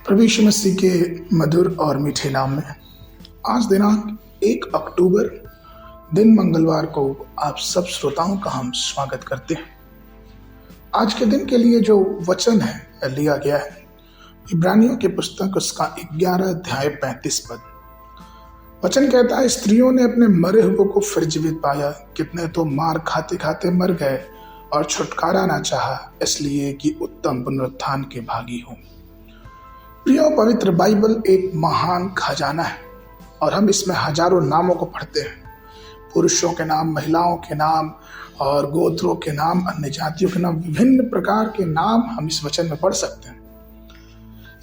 प्रभु यीशु मसीह के मधुर और मीठे नाम में आज दिनांक 1 अक्टूबर दिन मंगलवार को आप सब श्रोताओं का हम स्वागत करते हैं। आज के दिन के लिए जो वचन है लिया गया है इब्रानियों की पुस्तक उसका 11 अध्याय 35 पद। वचन कहता है, स्त्रियों ने अपने मरे हुए को फिर जीवित पाया, कितने तो मार खाते खाते मर गए और छुटकारा ना चाहा, इसलिए कि उत्तम पुनरुत्थान के भागी हो। प्रियो, पवित्र बाइबल एक महान खजाना है और हम इसमें हजारों नामों को पढ़ते हैं। पुरुषों के नाम, महिलाओं के नाम और गोत्रों के नाम, अन्य जातियों के नाम, विभिन्न प्रकार के नाम हम इस वचन में पढ़ सकते हैं।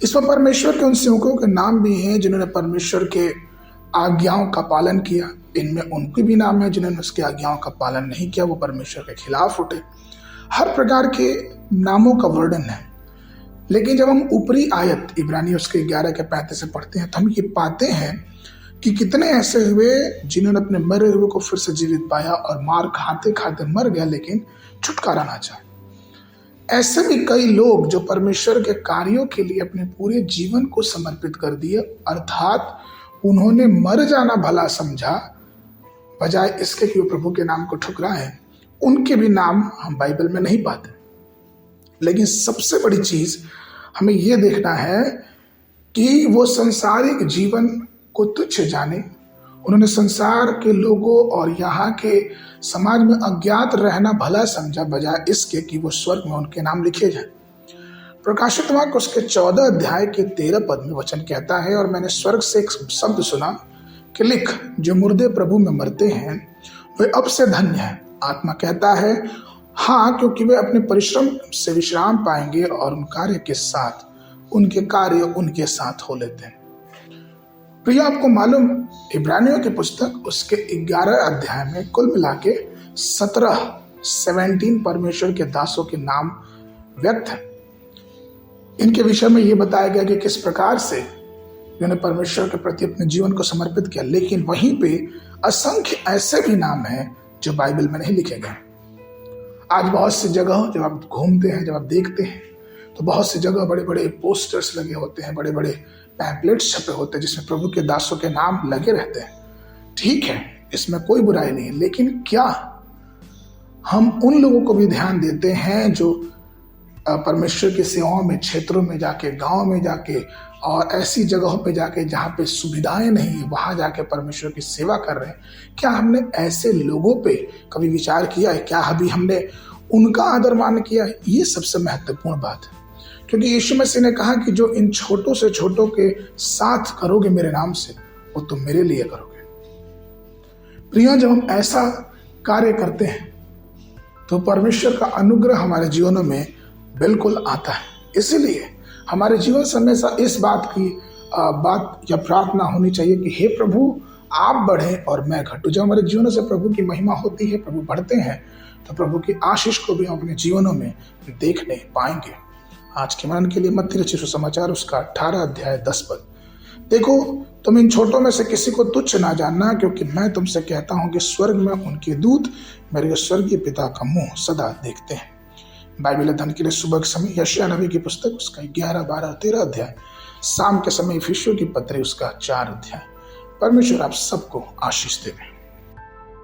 इसमें परमेश्वर के उन सेवकों के नाम भी हैं जिन्होंने परमेश्वर के आज्ञाओं का पालन किया। इनमें उनके भी नाम है जिन्होंने उसके आज्ञाओं का पालन नहीं किया, वो परमेश्वर के खिलाफ उठे। हर प्रकार के नामों का वर्णन है। लेकिन जब हम ऊपरी आयत इब्रानी उसके 11 के 35 से पढ़ते हैं तो हम ये पाते हैं कि कितने ऐसे हुए जिन्होंने अपने मरे हुए को फिर से जीवित पाया और मार खाते खाते मर गया लेकिन छुटकारा ना चाहे। ऐसे भी कई लोग जो परमेश्वर के कार्यों के लिए अपने पूरे जीवन को समर्पित कर दिए, अर्थात उन्होंने मर जाना भला समझा बजाय इसके कि वो प्रभु के नाम को ठुकराएं। उनके भी नाम हम बाइबल में नहीं पाते। लेकिन सबसे बड़ी चीज हमें यह देखना है कि वो संसारिक जीवन को तुच्छ जाने। उन्होंने संसार के लोगों और यहाँ के समाज में अज्ञात रहना भला समझा बजाय इसके कि वो स्वर्ग में उनके नाम लिखे जाए। प्रकाशित वाक्य उसके 14 अध्याय के 13 पद में वचन कहता है, और मैंने स्वर्ग से एक शब्द सुना कि लिख, जो मुर्दे प्रभु में मरते हैं वे अब से धन्य है। आत्मा कहता है हाँ, क्योंकि वे अपने परिश्रम से विश्राम पाएंगे और उनके कार्य उनके साथ हो लेते हैं। प्रिय, आपको मालूम इब्रानियों की पुस्तक उसके 11 अध्याय में कुल मिला के 17 परमेश्वर के दासों के नाम व्यक्त है। इनके विषय में यह बताया गया कि किस प्रकार से उन्होंने परमेश्वर के प्रति अपने जीवन को समर्पित किया। लेकिन वहीं पे असंख्य ऐसे भी नाम हैं जो बाइबल में नहीं लिखे गए। आज बहुत सी जगह जब आप घूमते हैं, जब आप देखते हैं तो बहुत सी जगह बड़े बड़े पोस्टर्स लगे होते हैं, बड़े बड़े पैम्पलेट्स छपे होते हैं जिसमें प्रभु के दासों के नाम लगे रहते हैं। ठीक है, इसमें कोई बुराई नहीं है, लेकिन क्या हम उन लोगों को भी ध्यान देते हैं जो परमेश्वर की सेवाओं में, क्षेत्रों में जाके, गांव में जाके और ऐसी जगहों पे जाके जहाँ पे सुविधाएं नहीं है वहां जाके परमेश्वर की सेवा कर रहे हैं? क्या हमने ऐसे लोगों पे कभी विचार किया है? क्या अभी हमने उनका आदर मान किया है? ये सबसे महत्वपूर्ण बात है, क्योंकि यीशु मसीह ने कहा कि जो इन छोटों से छोटों के साथ करोगे मेरे नाम से, वो तुम मेरे लिए करोगे। प्रिय, जब हम ऐसा कार्य करते हैं तो परमेश्वर का अनुग्रह हमारे जीवनों में बिल्कुल आता है। इसीलिए हमारे जीवन से हमेशा इस बात या प्रार्थना होनी चाहिए कि हे प्रभु, आप बढ़े और मैं घटूं। जब हमारे जीवनों से प्रभु की महिमा होती है, प्रभु बढ़ते हैं, तो प्रभु की आशीष को भी हम अपने जीवनों में देखने पाएंगे। आज के मनन के लिए मत्ती रचित सुसमाचार उसका 18 अध्याय 10 पद। देखो, तुम इन छोटों में से किसी को तुच्छ ना जानना, क्योंकि मैं तुमसे कहता हूं कि स्वर्ग में उनके दूत मेरे स्वर्गीय पिता का मुंह सदा देखते हैं। बाइबल अध्ययन के लिए सुबह के समय यशायाह नबी की पुस्तक उसका 11, 12, 13 अध्याय, शाम के समय इफिसियों की पत्री उसका 4 अध्याय। परमेश्वर आप सबको आशीष देवे।